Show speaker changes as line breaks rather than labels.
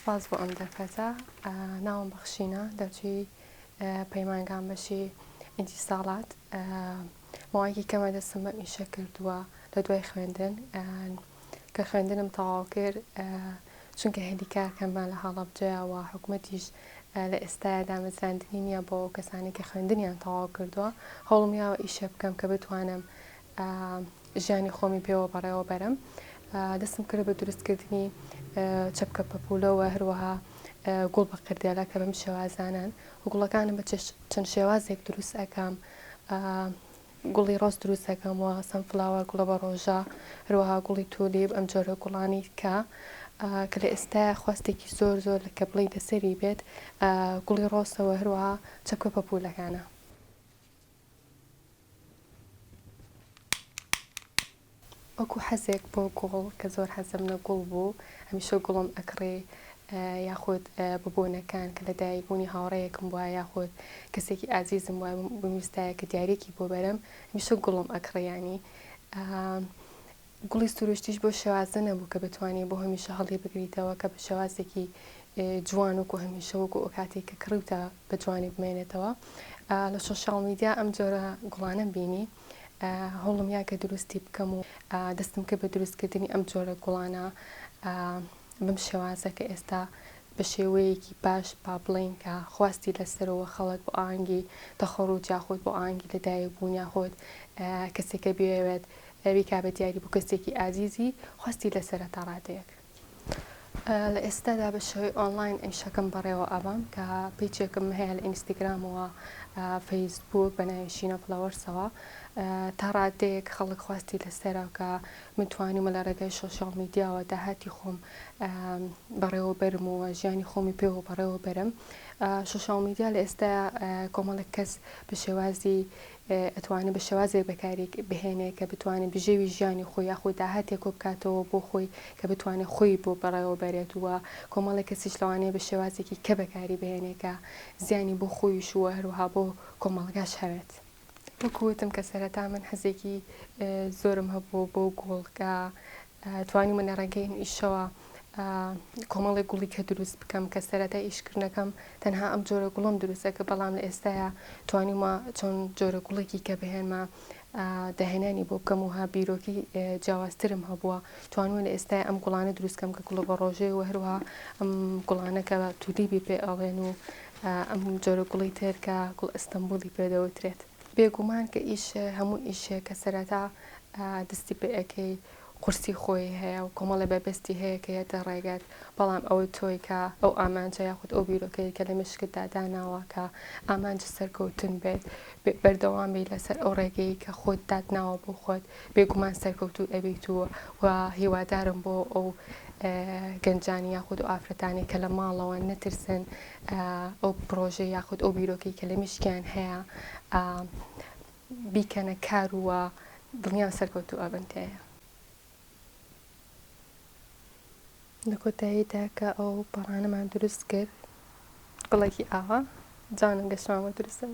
سپاس بۆ ئەم دەرفەتە ناوم بەخشینە دەرچووی پەیمانگان بەشی ئینتیساڵات ماوەیەکی کەمە دەستم بەم ئیشە کردووە لە دوای خوێندن کە خوێندنم تەواو کرد چونکە هێلی کارکەمە لە هەڵەبجەیەوە حکوومەتیش لە ئێستادا دامەزراندنی نییە بۆ کەسانی کە خوێندنیان تەواو کردووە هەوڵم یاوە ئیشە بکەم کە بتوانم ژیانی خۆمی پێوە بەڕێوە بەرم دەستم کرد بە دروستکردنی چەپکە پەپولەوە هەروەها گوڵ بە قردێلە کە بەم شێوازانن و گوڵەکانم بە چەند شێوازێک دروست ئەەکەم گوڵی ڕۆست دروست ئەەکەمەوە سەنفلاوەر گوڵە بە ڕۆژە هەروەها گوڵی تولیب ئەم جۆرە گوڵانی کە لە ئێستا خواستێکی زۆر زۆر کە بڵێ دەسەری بێت گوڵی ڕۆستەوە هەروەها چەپکە پەپولەکانە. وەکو حەزێک بۆ گوڵ کە زۆر حەزم لە گوڵ بوو هەمیشە گوڵم ئەکڕێ یاخود ببوونەکان کە لە دایکبوونی هاوڕەیەکم وایە یاخود کەسێکی ئازیزم وایە بویستایە کە دیارێکی بۆ بەرم هەمیشە گوڵم ئەکڕیانی گوڵی سروشتیش بۆ شێوازە نەبوو کە بتوانێت بۆ هەمیشە هەڵی بگریتەوە کە بە شێوازێکی جوان وەکو هەمیشە وەکو ئەو کاتێک کە کڕوتە بە جوانی بمێنێتەوە لە سۆشیاڵ میدیا ئەم جۆرە گوڵانەم بینی هەوڵم یا کە دروستی بکەم و دەستم کرد بە دروستکردنی ئەم جۆرە گوڵانە بەم شێوازە کە ئێستا بە شێوەیەکی باش با بڵێن کە خواستی لەسەرەوە خەڵک بۆ ئاهەنگی تەخەڕوج یاخود بۆ ئاهەنگی لەدایکبوون یاخود کەسێکە بێوێت بیکا بە دیاری بۆ کەسێکی ئازیزی خواستی لەسەرە تا ڕادەیەک لە ئێستادا بە شێوەی ئۆنلاین ئیشەکەم بەڕێوە ئەبم کە پیجێکم هەیە لە ئینستاگرامەوە فەیسبوک بە ناوی شینە فڵەوەرسەوە تا ڕادەیەک خەڵک خواستی لەسەرە کە متوانیمە لە ڕێگەی سۆشیاڵ میدیاوە داهاتی خۆم بەڕێوە بەرم و ژیانی خۆمی پێوە بەڕێوە بەرم سۆشیاڵ میدیا لە ئێستا کۆمەڵێک کەس بە شێوازی ئەتوانێت بە شێوازێک بەکاری بهێنێت کە بتوانێت بژێوی ژیانی خۆی یاخۆی داهاتێک کۆ بکاتەوە بۆ خۆی کە بتوانێت خۆی بۆ بەڕێوە بەرێت وە کۆمەڵێک کەسیش لەوانەیە بە شێوازێکی کە بەکاری بهێنێکە زیانی بۆ خۆیش وە هەروەها بۆ کۆمەڵگاش هەوێت. وەکوتم کە سەرەتا من حەزێکی زۆرم هەبوو بۆ گوڵکە توانیمە لە ڕێگەی ئیشەوە کۆمەڵێک گوڵی کە دروست بکەم کە سەرەتا ئیشکردنەکەم تەنها ئەم جۆرە گوڵم دروستەکە بەڵام لە ئێستاە توانیمە چۆن جۆرە گوڵێکی کە بهێنمە داهێنانی بۆ بکەم و ها بیرۆکی جیاوازترم هەبووە توانوە لە ئێستا ئەم گوڵانە دروستکەم کە گوڵە بە ڕۆژێ و هەروها ئەم گوڵانەکە تولیبی پێ ئەڵێن و ئەم جۆرە گوڵی تر کە گوڵ ئەستەمبوڵی پێدەوترێت بێگومان کە ئیش هەموو ئیشێک کە سەرەتا دەستی پێ ئەەکەی قورسی خۆی هەیە و کۆمەڵە بەبستی هەیە کە یەتە ڕێگات بەڵام ئەوەی تۆی کە ئەو ئامانجە یاخود ئەو بیرۆکەی کە لە مشکتدا داناوە کە ئامانجە سەرکەوتن بێت بەردەوام بێت لەسەر ئەو ڕێگەی کە خۆت دادناوە بۆ خۆت بێگومان سەرکەوتو ئەبیتووە و هیوادارم بۆ ئەو گەنجانی یاخود و ئافرەتانی کە لە ماڵەوە نەترسن ئەو پرۆژه یاخود ئەو بیرۆکەی کە لە مشکیان هەیە بیکەنە کار وە دڵنیام سەرکەوتو ئەبنتەیە. لە کۆتاییدا کە ئەو پەڕانەمان دروست کرد گوڵێکی ئاوا جانم گەشتمامە دروستە.